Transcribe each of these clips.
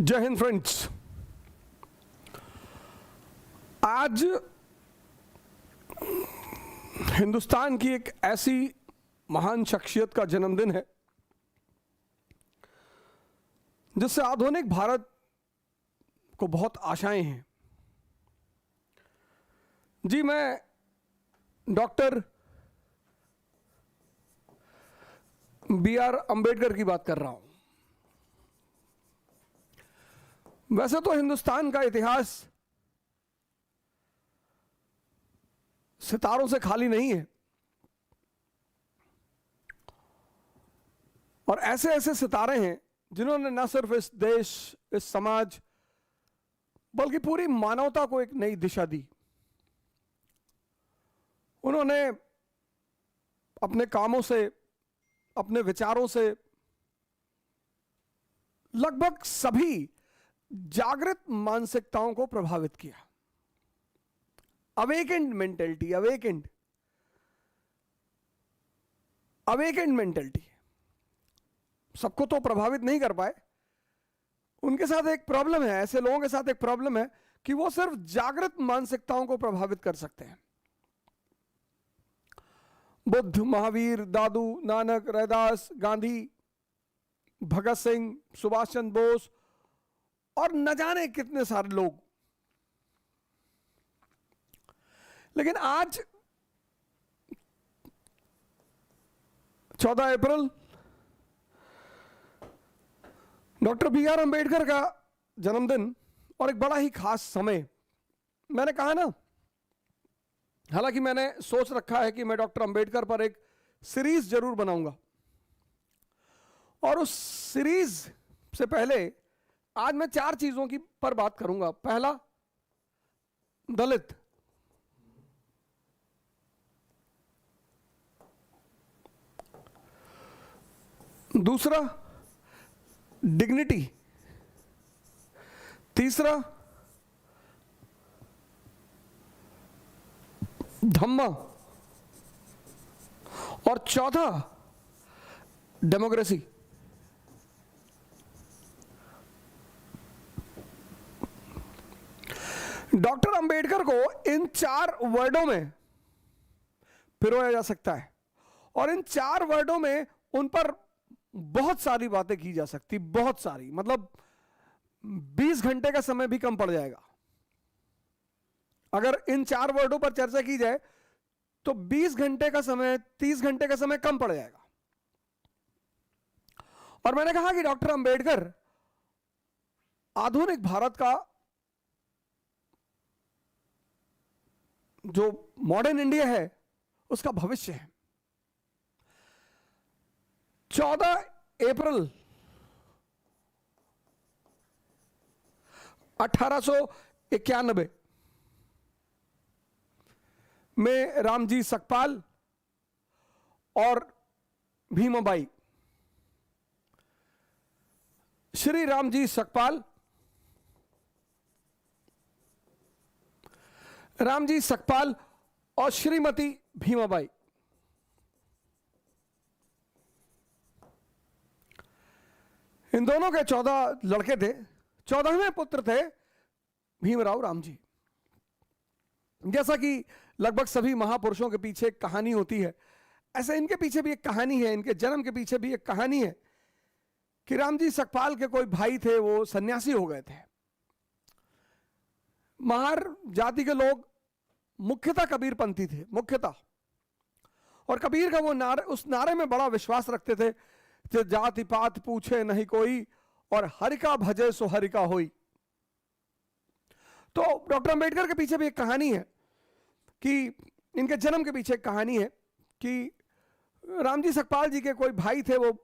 जय हिंद फ्रेंड्स। आज हिंदुस्तान की एक ऐसी महान शख्सियत का जन्मदिन है जिससे आधुनिक भारत को बहुत आशाएं हैं। जी, मैं डॉक्टर बी.आर. अंबेडकर की बात कर रहा हूं। वैसे तो हिंदुस्तान का इतिहास सितारों से खाली नहीं है और ऐसे ऐसे सितारे हैं जिन्होंने न सिर्फ इस देश, इस समाज, बल्कि पूरी मानवता को एक नई दिशा दी। उन्होंने अपने कामों से, अपने विचारों से लगभग सभी जागृत मानसिकताओं को प्रभावित किया। अवेकेंड मेंटेलिटी, अवेकेंड मेंटेलिटी सबको तो प्रभावित नहीं कर पाए। उनके साथ एक प्रॉब्लम है, ऐसे लोगों के साथ एक प्रॉब्लम है कि वो सिर्फ जागृत मानसिकताओं को प्रभावित कर सकते हैं। बुद्ध, महावीर, दादू, नानक, रैदास, गांधी, भगत सिंह, सुभाष चंद्र बोस और न जाने कितने सारे लोग। लेकिन आज 14 अप्रैल डॉक्टर बी.आर. अंबेडकर का जन्मदिन और एक बड़ा ही खास समय। मैंने कहा ना, हालांकि मैंने सोच रखा है कि मैं डॉक्टर अंबेडकर पर एक सीरीज जरूर बनाऊंगा और उस सीरीज से पहले आज मैं 4 चीजों की पर बात करूंगा। पहला, दलित। दूसरा, डिग्निटी। तीसरा, धम्मा। और चौथा, डेमोक्रेसी। डॉक्टर अंबेडकर को इन 4 वर्डों में पिरोया जा सकता है और इन 4 वर्डों में उन पर बहुत सारी बातें की जा सकती, बहुत सारी, मतलब 20 घंटे का समय भी कम पड़ जाएगा। अगर इन 4 वर्डों पर चर्चा की जाए तो 20 घंटे का समय, 30 घंटे का समय कम पड़ जाएगा। और मैंने कहा कि डॉक्टर अंबेडकर आधुनिक भारत का, जो मॉडर्न इंडिया है, उसका भविष्य है। 14 अप्रैल 1891 में रामजी सकपाल और भीमाबाई, श्री रामजी सकपाल, रामजी सकपाल और श्रीमती भीमाबाई, इन दोनों के 14 लड़के थे। 14वें पुत्र थे भीमराव रामजी। जैसा कि लगभग सभी महापुरुषों के पीछे एक कहानी होती है, ऐसे इनके पीछे भी एक कहानी है, इनके जन्म के पीछे भी एक कहानी है कि रामजी सकपाल के कोई भाई थे, वो सन्यासी हो गए थे। महार जाति के लोग मुख्यतः कबीरपंथी थे, मुख्यतः। और कबीर का वो नारे, उस नारे में बड़ा विश्वास रखते थे कि जाति पात पूछे नहीं कोई और हरि का भजे सो हरि का होई। तो डॉक्टर अंबेडकर के पीछे भी एक कहानी है कि इनके जन्म के पीछे एक कहानी है कि रामजी सकपाल जी के कोई भाई थे, वो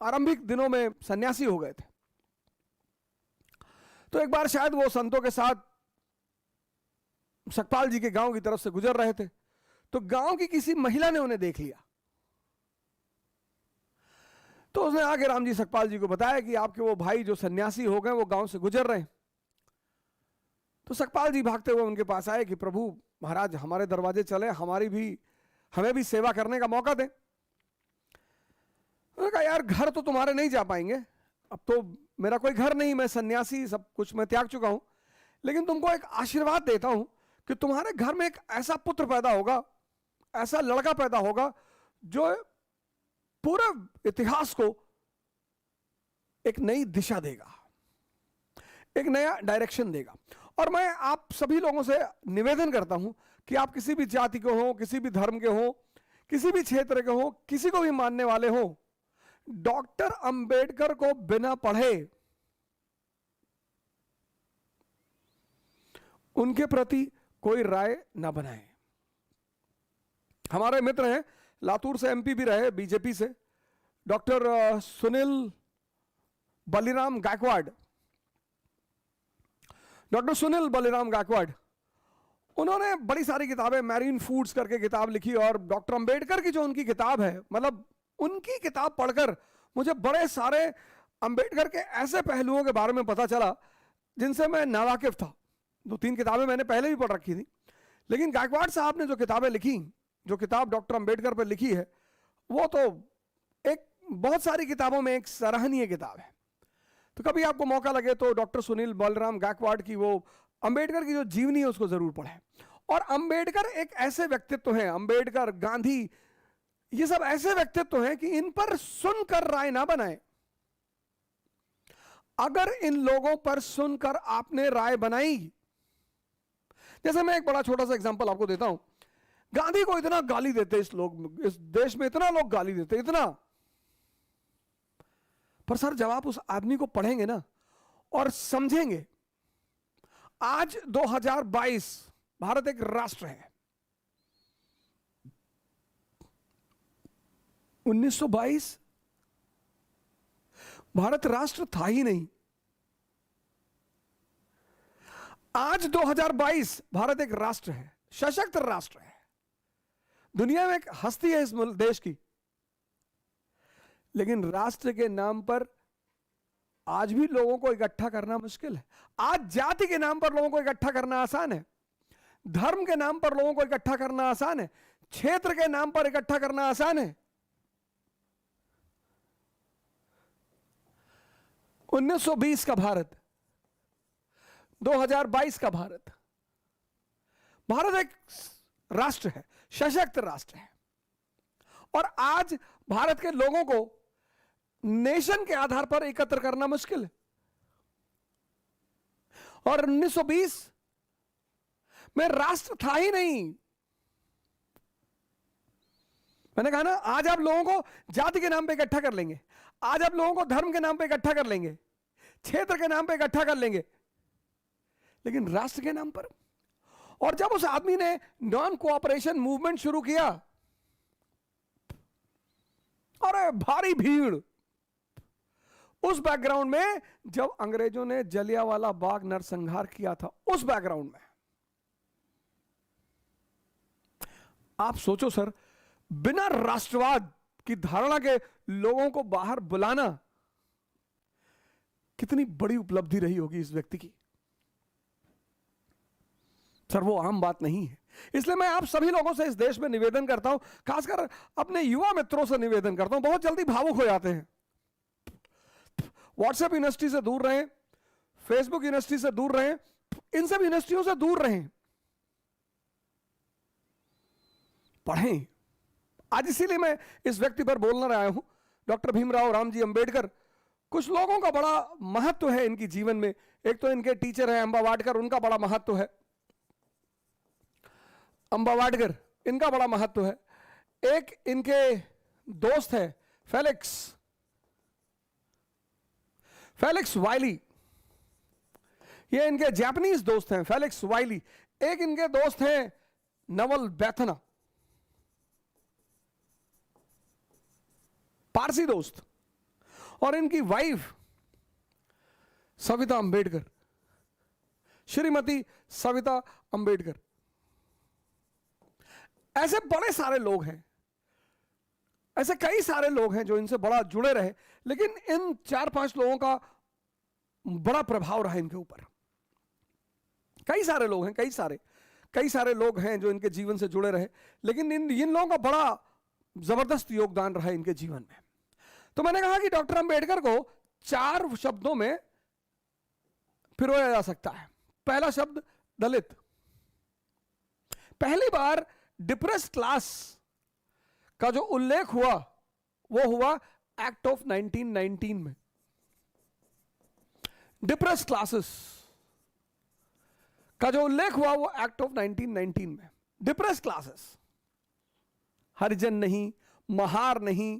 आरंभिक दिनों में सन्यासी हो गए थे। तो एक बार शायद वो संतों के साथ सकपाल जी के गांव की तरफ से गुजर रहे थे, तो गांव की किसी महिला ने उन्हें देख लिया। तो उसने आके रामजी सकपाल जी को बताया कि आपके वो भाई जो सन्यासी हो गए, वो गांव से गुजर रहे हैं। तो सकपाल जी भागते हुए उनके पास आए कि प्रभु महाराज, हमारे दरवाजे चले, हमें भी सेवा करने का मौका दें। उन्होंने कहा, यार घर तो तुम्हारे नहीं जा पाएंगे, अब तो मेरा कोई घर नहीं, मैं सन्यासी, सब कुछ मैं त्याग चुका हूं, लेकिन तुमको एक आशीर्वाद देता हूं कि तुम्हारे घर में एक ऐसा पुत्र पैदा होगा, ऐसा लड़का पैदा होगा जो पूरे इतिहास को एक नई दिशा देगा, एक नया डायरेक्शन देगा। और मैं आप सभी लोगों से निवेदन करता हूं कि आप किसी भी जाति के हो, किसी भी धर्म के हो, किसी भी क्षेत्र के हो, किसी को भी मानने वाले हो, डॉक्टर अंबेडकर को बिना पढ़े उनके प्रति कोई राय ना बनाए। हमारे मित्र हैं, लातूर से एमपी भी रहे बीजेपी से, डॉक्टर सुनील बलिराम गायकवाड़, डॉक्टर सुनील बलिराम गायकवाड़, उन्होंने बड़ी सारी किताबें, मैरीन फूड्स करके किताब लिखी, और डॉक्टर अंबेडकर की जो उनकी किताब है, मतलब उनकी किताब पढ़कर मुझे बड़े सारे अंबेडकर के ऐसे पहलुओं के बारे में पता चला जिनसे मैं नावाकिफ था। 2-3 किताबें मैंने पहले भी पढ़ रखी थी, लेकिन गायकवाड़ साहब ने जो किताबें लिखी, जो किताब डॉक्टर अंबेडकर पर लिखी है, वो तो एक बहुत सारी किताबों में एक सराहनीय किताब है। तो कभी आपको मौका लगे तो डॉक्टर सुनील बलराम गायकवाड़ की वो अंबेडकर की जो जीवनी है उसको जरूर पढ़ें। और अंबेडकर एक ऐसे व्यक्तित्व हैं, अंबेडकर, गांधी, ये सब ऐसे व्यक्तित्व हैं कि इन पर सुनकर राय ना बनाएं। अगर इन लोगों पर सुनकर आपने राय बनाई, जैसे मैं एक बड़ा छोटा सा एग्जांपल आपको देता हूं, गांधी को इतना गाली देते इस देश में, इतना लोग गाली देते, इतना, पर सर जब आप उस आदमी को पढ़ेंगे ना और समझेंगे, आज 2022 भारत एक राष्ट्र है। 1922 भारत राष्ट्र था ही नहीं। आज 2022 भारत एक राष्ट्र है, सशक्त राष्ट्र है, दुनिया में एक हस्ती है इस देश की। लेकिन राष्ट्र के नाम पर आज भी लोगों को इकट्ठा करना मुश्किल है। आज जाति के नाम पर लोगों को इकट्ठा करना आसान है, धर्म के नाम पर लोगों को इकट्ठा करना आसान है, क्षेत्र के नाम पर इकट्ठा करना आसान है। 1920 का भारत, 2022 का भारत, भारत एक राष्ट्र है, सशक्त राष्ट्र है। और आज भारत के लोगों को नेशन के आधार पर एकत्र करना मुश्किल है। और 1920 में राष्ट्र था ही नहीं। मैंने कहा ना, आज आप लोगों को जाति के नाम पे इकट्ठा कर लेंगे, आज आप लोगों को धर्म के नाम पे इकट्ठा कर लेंगे, क्षेत्र के नाम पे इकट्ठा कर लेंगे, लेकिन राष्ट्र के नाम पर। और जब उस आदमी ने नॉन कोऑपरेशन मूवमेंट शुरू किया, अरे भारी भीड़, उस बैकग्राउंड में जब अंग्रेजों ने जलियांवाला बाग नरसंहार किया था, उस बैकग्राउंड में आप सोचो सर, बिना राष्ट्रवाद की धारणा के लोगों को बाहर बुलाना कितनी बड़ी उपलब्धि रही होगी इस व्यक्ति की। सर वो आम बात नहीं है। इसलिए मैं आप सभी लोगों से इस देश में निवेदन करता हूं, खासकर अपने युवा मित्रों से निवेदन करता हूं, बहुत जल्दी भावुक हो जाते हैं। व्हाट्सएप यूनिवर्सिटी से दूर रहें, फेसबुक यूनिवर्सिटी से दूर रहें, इन सब यूनिवर्सिटियों से दूर रहें, पढ़ें। आज इसीलिए मैं इस व्यक्ति पर बोलना रहा हूं, डॉक्टर भीमराव रामजी अंबेडकर। कुछ लोगों का बड़ा महत्व है इनकी जीवन में। एक तो इनके टीचर हैं अंबा वाडकर, उनका बड़ा महत्व है। अंबा वाडकर, इनका बड़ा महत्व है। एक इनके दोस्त है फेलिक्स वाइली, ये इनके जापानीज दोस्त हैं, फेलिक्स वाइली। एक इनके दोस्त हैं नवल बैथना, पारसी दोस्त। और इनकी वाइफ सविता अंबेडकर, श्रीमती सविता अंबेडकर। ऐसे बड़े सारे लोग हैं, ऐसे कई सारे लोग हैं जो इनसे बड़ा जुड़े रहे, लेकिन इन 4-5 लोगों का बड़ा प्रभाव रहा इनके ऊपर। कई सारे लोग हैं, कई सारे लोग हैं जो इनके जीवन से जुड़े रहे, लेकिन इन लोगों का बड़ा जबरदस्त योगदान रहा इनके जीवन में। तो मैंने कहा कि डॉक्टर अंबेडकर को 4 शब्दों में पिरोया जा सकता है। पहला शब्द दलित। पहली बार डिप्रेस्ड क्लास का जो उल्लेख हुआ वो हुआ एक्ट ऑफ 1919 में। डिप्रेस्ड क्लासेस का जो उल्लेख हुआ वो एक्ट ऑफ 1919 में। डिप्रेस्ड क्लासेस, हरिजन नहीं, महार नहीं,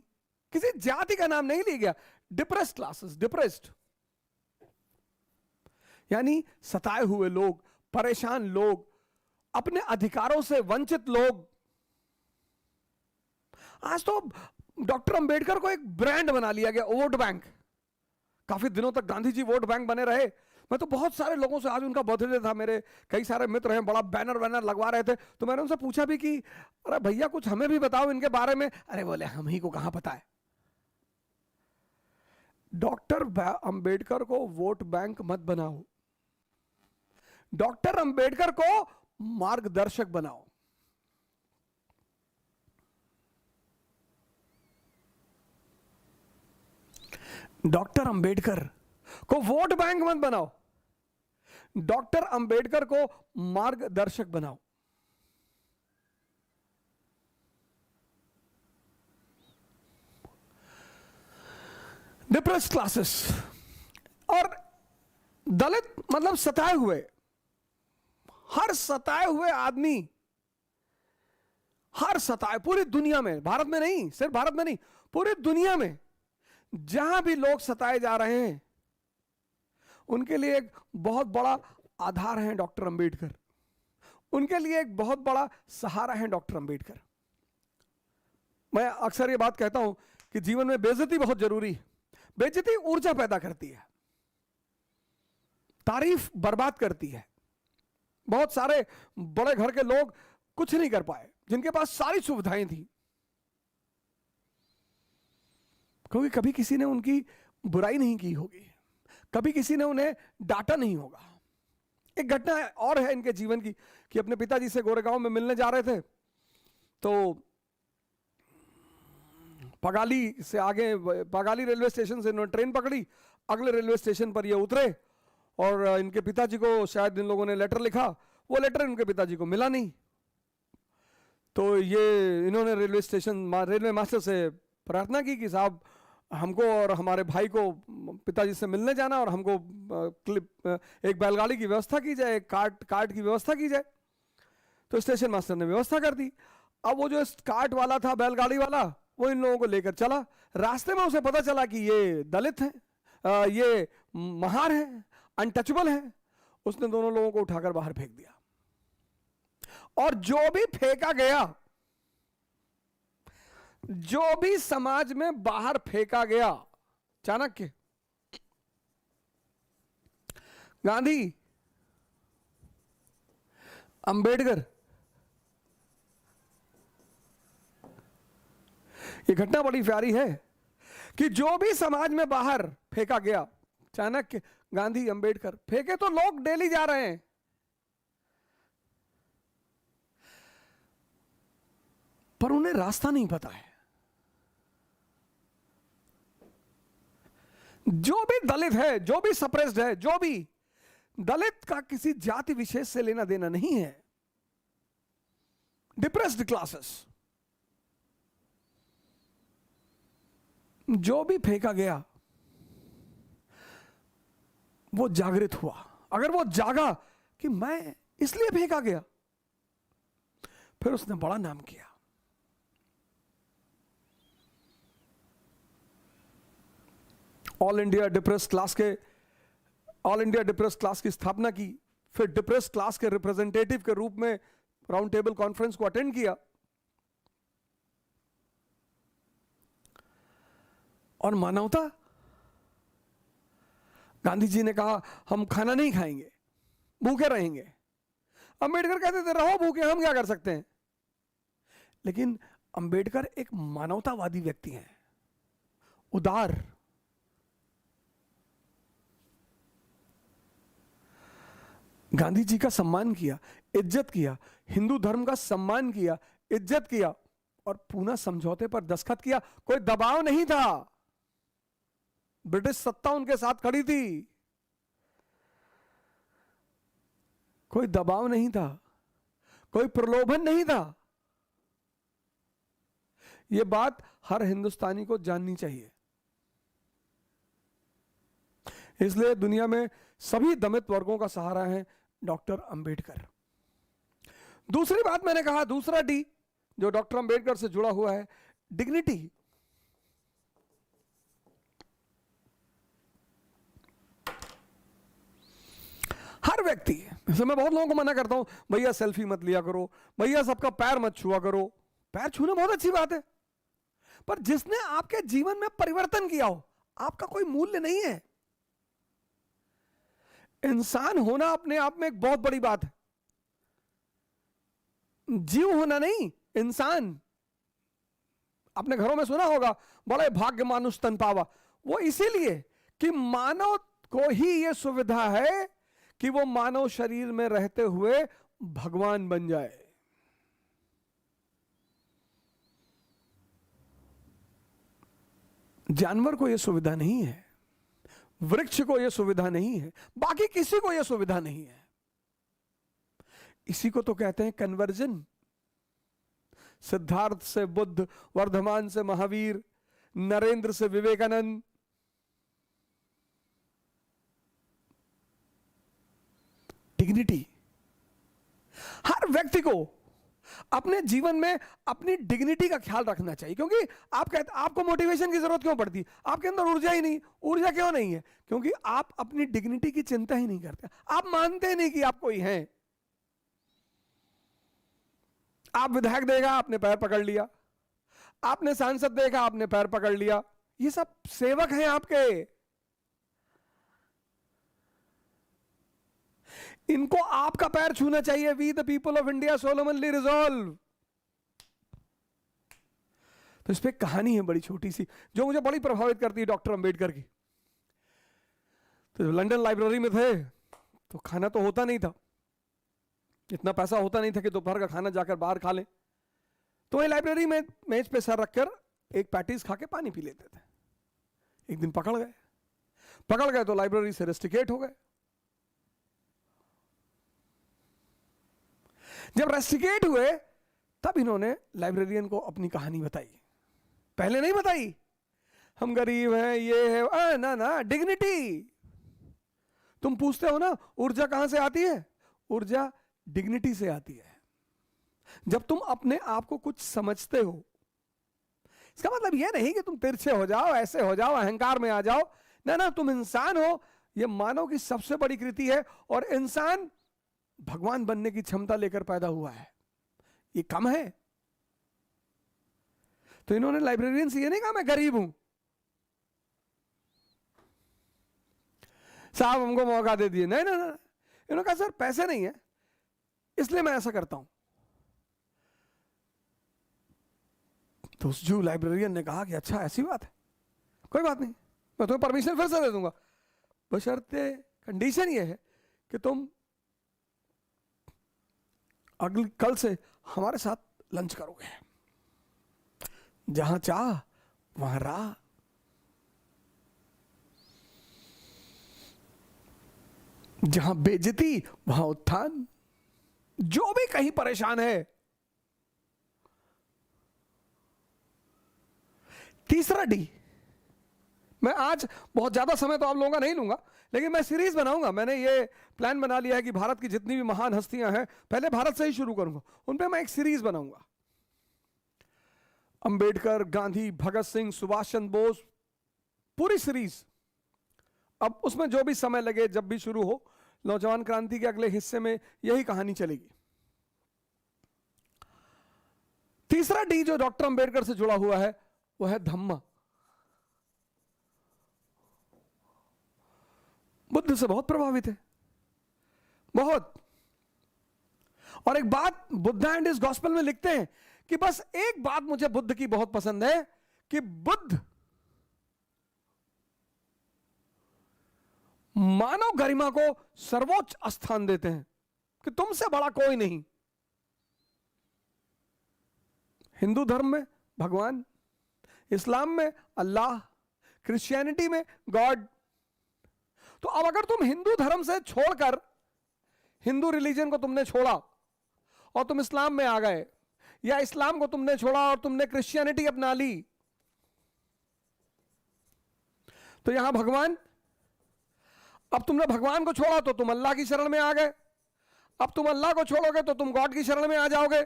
किसी जाति का नाम नहीं लिया गया। डिप्रेस्ड क्लासेस, डिप्रेस्ड यानी सताए हुए लोग, परेशान लोग, अपने अधिकारों से वंचित लोग। आज तो डॉक्टर अंबेडकर को एक ब्रांड बना लिया गया, वोट बैंक। काफी दिनों तक गांधी जी वोट बैंक बने रहे। मैं तो बहुत सारे लोगों से, आज उनका बर्थडे था, मेरे कई सारे मित्र हैं, बड़ा बैनर वैनर लगवा रहे थे, तो मैंने उनसे पूछा भी कि अरे भैया कुछ हमें भी बताओ इनके बारे में। अरे बोले हम ही को कहां पता है। डॉक्टर अंबेडकर को वोट बैंक मत बनाओ, डॉक्टर अंबेडकर को मार्गदर्शक बनाओ। डॉक्टर अंबेडकर को वोट बैंक मत बनाओ, डॉक्टर अंबेडकर को मार्गदर्शक बनाओ। डिप्रेस्ड क्लासेस और दलित मतलब सताए हुए, हर सताए हुए आदमी, हर सताए, पूरी दुनिया में, भारत में नहीं, सिर्फ भारत में नहीं, पूरी दुनिया में जहां भी लोग सताए जा रहे हैं उनके लिए एक बहुत बड़ा आधार है डॉक्टर अंबेडकर। उनके लिए एक बहुत बड़ा सहारा है डॉक्टर अंबेडकर। मैं अक्सर ये बात कहता हूं कि जीवन में बेइज्जती बहुत जरूरी है। बेइज्जती ऊर्जा पैदा करती है, तारीफ बर्बाद करती है। बहुत सारे बड़े घर के लोग कुछ नहीं कर पाए जिनके पास सारी सुविधाएं थी, क्योंकि कभी किसी ने उनकी बुराई नहीं की होगी, कभी किसी ने उन्हें डांटा नहीं होगा। एक घटना और है इनके जीवन की कि अपने पिताजी से गोरेगांव में मिलने जा रहे थे, तो पगाली से आगे, पगाली रेलवे स्टेशन से इन्होंने ट्रेन पकड़ी, अगले रेलवे स्टेशन पर ये उतरे और इनके पिताजी को शायद इन लोगों ने लेटर लिखा, वो लेटर इनके पिताजी को मिला नहीं। तो ये इन्होंने रेलवे मास्टर से प्रार्थना की कि साहब हमको और हमारे भाई को पिताजी से मिलने जाना और हमको एक बैलगाड़ी की व्यवस्था की जाए, एक कार्ट की व्यवस्था की जाए। तो स्टेशन मास्टर ने व्यवस्था कर दी। अब वो जो कार्ट वाला था, बैलगाड़ी वाला, वो इन लोगों को लेकर चला। रास्ते में उसे पता चला कि ये दलित हैं, ये महार हैं, अनटचेबल हैं। उसने दोनों लोगों को उठाकर बाहर फेंक दिया और जो भी फेंका गया, जो भी समाज में बाहर फेंका गया, चाणक्य, गांधी, अंबेडकर, ये घटना बड़ी प्यारी है कि जो भी समाज में बाहर फेंका गया, चाणक्य, गांधी, अंबेडकर, फेंके तो लोग डेली जा रहे हैं, पर उन्हें रास्ता नहीं पता है। जो भी दलित है, जो भी सप्रेस्ड है, जो भी दलित का किसी जाति विशेष से लेना देना नहीं है। डिप्रेस्ड क्लासेस, जो भी फेंका गया वो जागृत हुआ। अगर वो जागा कि मैं इसलिए फेंका गया, फिर उसने बड़ा नाम किया। ऑल इंडिया डिप्रेस्ड क्लास की स्थापना की, फिर डिप्रेस्ड क्लास के रिप्रेजेंटेटिव के रूप में राउंड टेबल कॉन्फ्रेंस को अटेंड किया और मानवता, गांधी जी ने कहा हम खाना नहीं खाएंगे, भूखे रहेंगे। अंबेडकर कहते थे रहो भूखे, हम क्या कर सकते हैं। लेकिन अंबेडकर एक मानवतावादी व्यक्ति हैं, उदार, गांधी जी का सम्मान किया, इज्जत किया, हिंदू धर्म का सम्मान किया, इज्जत किया और पूना समझौते पर दस्तखत किया। कोई दबाव नहीं था, ब्रिटिश सत्ता उनके साथ खड़ी थी, कोई दबाव नहीं था, कोई प्रलोभन नहीं था। यह बात हर हिंदुस्तानी को जाननी चाहिए। इसलिए दुनिया में सभी दमित वर्गों का सहारा है डॉक्टर अंबेडकर। दूसरी बात मैंने कहा, दूसरा डी जो डॉक्टर अंबेडकर से जुड़ा हुआ है, डिग्निटी। हर व्यक्ति, जैसे मैं बहुत लोगों को मना करता हूं, भैया सेल्फी मत लिया करो, भैया सबका पैर मत छुआ करो। पैर छूना बहुत अच्छी बात है, पर जिसने आपके जीवन में परिवर्तन किया हो, आपका कोई मूल्य नहीं है। इंसान होना अपने आप में एक बहुत बड़ी बात है, जीव होना नहीं, इंसान। आपने घरों में सुना होगा, बड़े भाग्य मानुष तन पावा। वो इसीलिए कि मानव को ही यह सुविधा है कि वो मानव शरीर में रहते हुए भगवान बन जाए। जानवर को यह सुविधा नहीं है, वृक्ष को यह सुविधा नहीं है, बाकी किसी को यह सुविधा नहीं है। इसी को तो कहते हैं कन्वर्जन। सिद्धार्थ से बुद्ध, वर्धमान से महावीर, नरेंद्र से विवेकानंद। डिग्निटी। हर व्यक्ति को अपने जीवन में अपनी डिग्निटी का ख्याल रखना चाहिए, क्योंकि आप कहते, आपको मोटिवेशन की जरूरत क्यों पड़ती? आपके अंदर ऊर्जा ही नहीं। ऊर्जा क्यों नहीं है? क्योंकि आप अपनी डिग्निटी की चिंता ही नहीं करते। आप मानते नहीं कि आप कोई हैं। आप विधायक देखा, आपने पैर पकड़ लिया, आपने सांसद देखा, आपने पैर पकड़ लिया। ये सब सेवक हैं आपके। इनको आपका पैर छूना चाहिए। We the people of India solemnly resolve. तो इस पे कहानी है बड़ी छोटी सी, जो मुझे बड़ी प्रभावित करती है डॉक्टर अंबेडकर की। तो लंदन लाइब्रेरी में थे तो खाना तो होता नहीं था, इतना पैसा होता नहीं था कि दोपहर का खाना जाकर बाहर खा लें। तो वही लाइब्रेरी में मेज पे सर रखकर एक पैटीज खा के पानी पी लेते थे। एक दिन पकड़ गए तो लाइब्रेरी से रेस्टिकेट हो गए। जब रेस्टिकेट हुए तब इन्होंने लाइब्रेरियन को अपनी कहानी बताई। पहले नहीं बताई, हम गरीब हैं, ये है ना, डिग्निटी। तुम पूछते हो ना ऊर्जा कहां से आती है? ऊर्जा डिग्निटी से आती है। जब तुम अपने आप को कुछ समझते हो, इसका मतलब यह नहीं कि तुम तिरछे हो जाओ, ऐसे हो जाओ, अहंकार में आ जाओ। ना, तुम इंसान हो। यह मानव की सबसे बड़ी कृति है, और इंसान भगवान बनने की क्षमता लेकर पैदा हुआ है। ये कम है? तो इन्होंने लाइब्रेरियन से ये नहीं कहा मैं गरीब हूं, साहब हमको मौका दे दिए। नहीं, इन्होंने कहा सर पैसे नहीं है इसलिए मैं ऐसा करता हूं। तो उस जो लाइब्रेरियन ने कहा कि अच्छा ऐसी बात है, कोई बात नहीं, मैं तुम्हें परमिशन फिर से दे दूंगा, बशर्ते कंडीशन ये है कि तुम अगले कल से हमारे साथ लंच करोगे। जहां चाह वहां राह। जहां बेइज्जती वहां उत्थान। जो भी कहीं परेशान है। तीसरा डी, मैं आज बहुत ज्यादा समय तो आप लोगों का नहीं लूंगा, लेकिन मैं सीरीज बनाऊंगा। मैंने ये प्लान बना लिया है कि भारत की जितनी भी महान हस्तियां हैं, पहले भारत से ही शुरू करूंगा, उन पे मैं एक सीरीज बनाऊंगा। अंबेडकर, गांधी, भगत सिंह, सुभाष चंद्र बोस, पूरी सीरीज। अब उसमें जो भी समय लगे, जब भी शुरू हो, नौजवान क्रांति के अगले हिस्से में यही कहानी चलेगी। तीसरा डी जो डॉक्टर अंबेडकर से जुड़ा हुआ है वो है धम्म। बुद्ध से बहुत प्रभावित है, बहुत। और एक बात बुद्धा एंड हिज गॉस्पेल में लिखते हैं कि बस एक बात मुझे बुद्ध की बहुत पसंद है कि बुद्ध मानव गरिमा को सर्वोच्च स्थान देते हैं कि तुमसे बड़ा कोई नहीं। हिंदू धर्म में भगवान, इस्लाम में अल्लाह, क्रिश्चियनिटी में गॉड। तो अब अगर तुम हिंदू धर्म से छोड़कर, हिंदू रिलीजन को तुमने छोड़ा और तुम इस्लाम में आ गए, या इस्लाम को तुमने छोड़ा और तुमने क्रिश्चियनिटी अपना ली, तो यहां भगवान, अब तुमने भगवान को छोड़ा तो तुम अल्लाह की शरण में आ गए, अब तुम अल्लाह को छोड़ोगे तो तुम गॉड की शरण में आ जाओगे।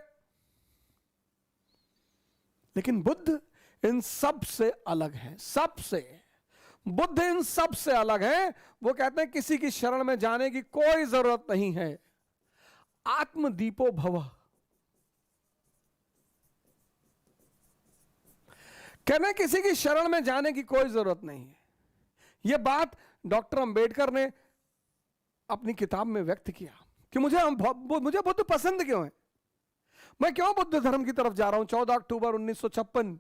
लेकिन बुद्ध इन सब से अलग है, सबसे। बुद्ध इन सब से अलग है। वो कहते हैं किसी की शरण में जाने की कोई जरूरत नहीं है। आत्मदीपो भव। कहने किसी की शरण में जाने की कोई जरूरत नहीं है। यह बात डॉक्टर अंबेडकर ने अपनी किताब में व्यक्त किया कि मुझे बुद्ध पसंद क्यों है, मैं क्यों बुद्ध धर्म की तरफ जा रहा हूं। 14 अक्टूबर 1956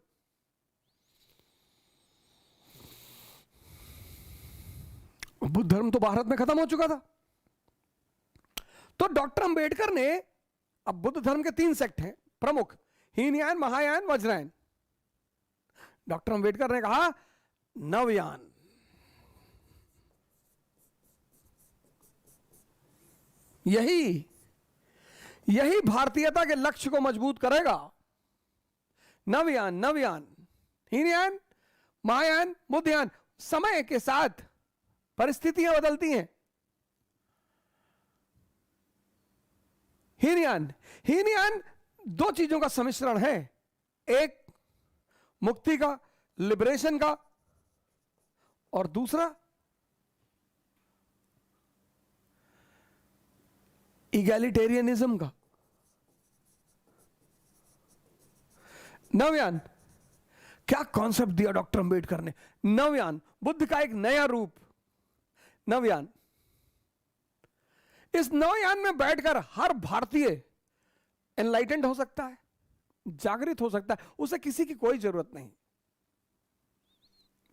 बुद्ध धर्म तो भारत में खत्म हो चुका था। तो डॉक्टर अंबेडकर ने, अब बुद्ध धर्म के 3 सेक्ट हैं प्रमुख, हीनयान, महायान, वज्रयान। डॉक्टर अंबेडकर ने कहा नवयान। यही भारतीयता के लक्ष्य को मजबूत करेगा। नवयान, हीनयान, महायान, बुद्धयान। समय के साथ परिस्थितियां बदलती हैं। हीनयान 2 चीजों का सम्मिश्रण है, एक मुक्ति का, लिबरेशन का, और दूसरा इगैलिटेरियनिज्म का। नवयान, क्या कॉन्सेप्ट दिया डॉक्टर अंबेडकर ने। नवयान, बुद्ध का एक नया रूप। नवयान, इस नवयान में बैठकर हर भारतीय एनलाइटेंड हो सकता है, जागृत हो सकता है, उसे किसी की कोई जरूरत नहीं।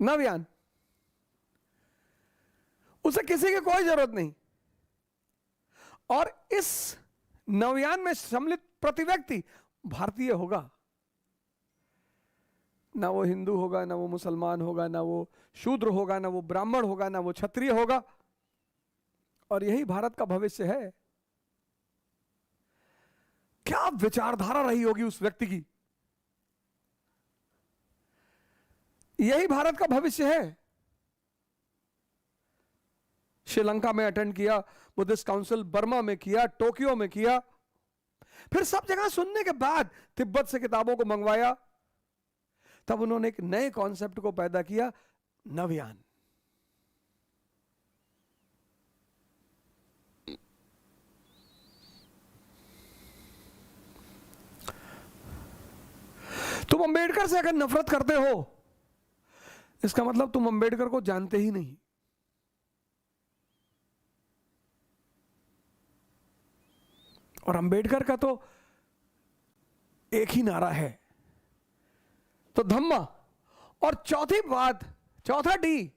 नवयान, उसे किसी की कोई जरूरत नहीं। और इस नवयान में सम्मिलित प्रति व्यक्ति भारतीय होगा। ना वो हिंदू होगा, ना वो मुसलमान होगा, ना वो शूद्र होगा, ना वो ब्राह्मण होगा, ना वो क्षत्रिय होगा। और यही भारत का भविष्य है। क्या विचारधारा रही होगी उस व्यक्ति की। यही भारत का भविष्य है। श्रीलंका में अटेंड किया, बुद्धिस्ट काउंसिल बर्मा में किया, टोक्यो में किया, फिर सब जगह सुनने के बाद तिब्बत से किताबों को मंगवाया। तब उन्होंने एक नए कॉन्सेप्ट को पैदा किया, नवयान। तुम अंबेडकर से अगर नफरत करते हो, इसका मतलब तुम अंबेडकर को जानते ही नहीं। और अंबेडकर का तो एक ही नारा है, तो धम्मा। और चौथी बात, चौथा डी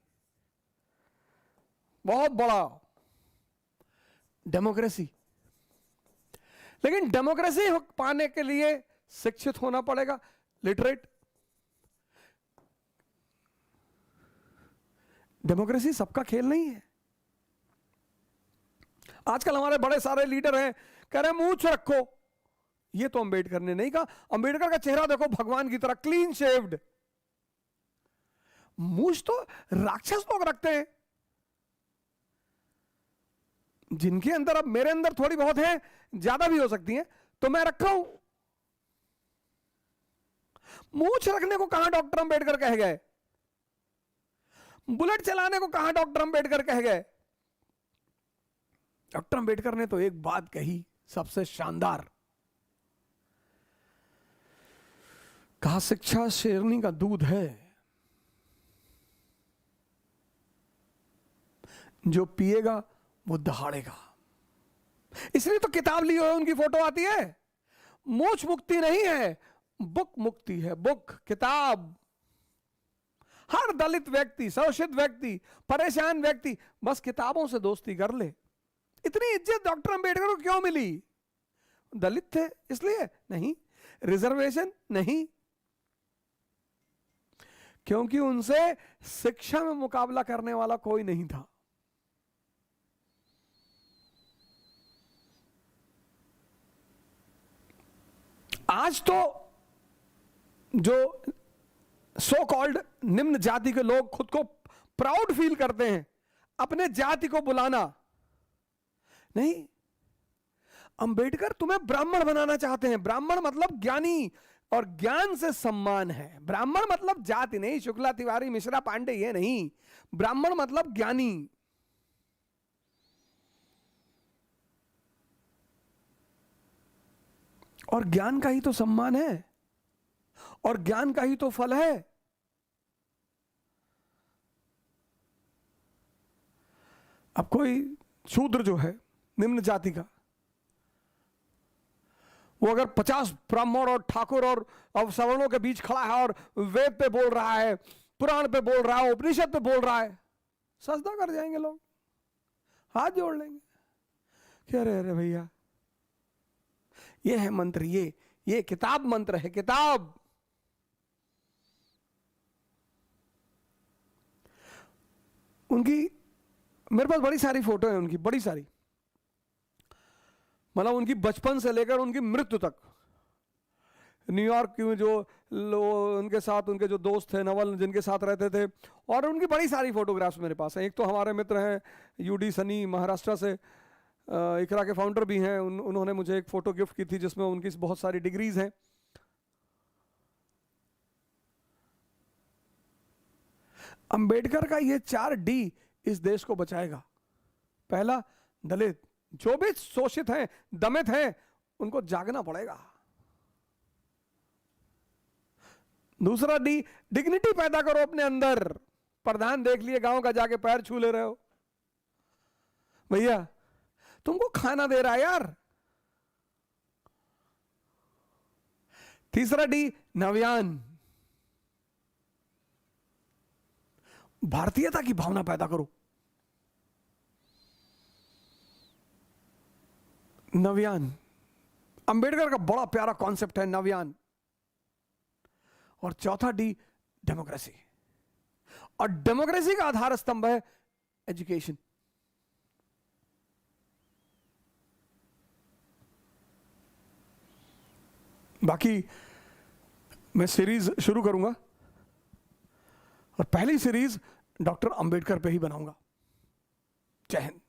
बहुत बड़ा, डेमोक्रेसी। लेकिन डेमोक्रेसी पाने के लिए शिक्षित होना पड़ेगा, लिटरेट। डेमोक्रेसी सबका खेल नहीं है। आजकल हमारे बड़े सारे लीडर हैं, कह रहे मूंछ रखो। ये तो अंबेडकर ने नहीं कहा। अंबेडकर का चेहरा देखो भगवान की तरह क्लीन शेव्ड। मूंछ तो राक्षस लोग रखते हैं, जिनके अंदर, अब मेरे अंदर थोड़ी बहुत है, ज्यादा भी हो सकती है, तो मैं रखा हूं। मूंछ रखने को कहां डॉक्टर अंबेडकर कह गए? बुलेट चलाने को कहां डॉक्टर अंबेडकर कह गए? डॉक्टर अंबेडकर ने तो एक बात कही सबसे शानदार, कहा शिक्षा शेरनी का दूध है, जो पिएगा वो दहाड़ेगा। इसलिए तो किताब ली हुई उनकी फोटो आती है। मोक्ष मुक्ति नहीं है, बुक मुक्ति है। बुक, किताब। हर दलित व्यक्ति, शोषित व्यक्ति, परेशान व्यक्ति बस किताबों से दोस्ती कर ले। इतनी इज्जत डॉक्टर अंबेडकर को क्यों मिली? दलित थे इसलिए नहीं, रिजर्वेशन नहीं, क्योंकि उनसे शिक्षा में मुकाबला करने वाला कोई नहीं था। आज तो जो सो कॉल्ड निम्न जाति के लोग खुद को प्राउड फील करते हैं, अपने जाति को बुलाना नहीं। अंबेडकर तुम्हें ब्राह्मण बनाना चाहते हैं। ब्राह्मण मतलब ज्ञानी, और ज्ञान से सम्मान है। ब्राह्मण मतलब जाति नहीं, शुक्ला तिवारी मिश्रा पांडे ये नहीं। ब्राह्मण मतलब ज्ञानी। और ज्ञान का ही तो सम्मान है, और ज्ञान का ही तो फल है। अब कोई शूद्र जो है निम्न जाति का, वो अगर 50 ब्राह्मण और ठाकुर और सवर्णों के बीच खड़ा है और वेद पे बोल रहा है, पुराण पे बोल रहा है, उपनिषद पे बोल रहा है, सजदा कर जाएंगे लोग, हाथ जोड़ लेंगे कि अरे अरे भैया ये है मंत्र, ये किताब मंत्र है, किताब। उनकी मेरे पास बड़ी सारी फोटो है उनकी, बड़ी सारी, मतलब उनकी बचपन से लेकर उनकी मृत्यु तक। न्यूयॉर्क में जो उनके साथ उनके जो दोस्त थे, नवल जिनके साथ रहते थे, और उनकी बड़ी सारी फोटोग्राफ्स मेरे पास हैं। एक तो हमारे मित्र हैं यूडी सनी, महाराष्ट्र से, इकरा के फाउंडर भी हैं। उन्होंने मुझे एक फोटो गिफ्ट की थी जिसमें उनकी बहुत सारी डिग्रीज हैं। अंबेडकर का ये 4D इस देश को बचाएगा। पहला, दलित, जो भी शोषित हैं, दमित हैं, उनको जागना पड़ेगा। दूसरा D, डिग्निटी पैदा करो अपने अंदर। प्रधान देख लिए गांव का, जाके पैर छू ले रहे हो, भैया तुमको खाना दे रहा है यार। तीसरा D, नव्यान, भारतीयता की भावना पैदा करो। नव्यान, अंबेडकर का बड़ा प्यारा कॉन्सेप्ट है नव्यान। और चौथा D, डेमोक्रेसी। और डेमोक्रेसी का आधार स्तंभ है एजुकेशन। बाकी मैं सीरीज शुरू करूंगा, और पहली सीरीज डॉक्टर अंबेडकर पे ही बनाऊंगा। जय हिंद।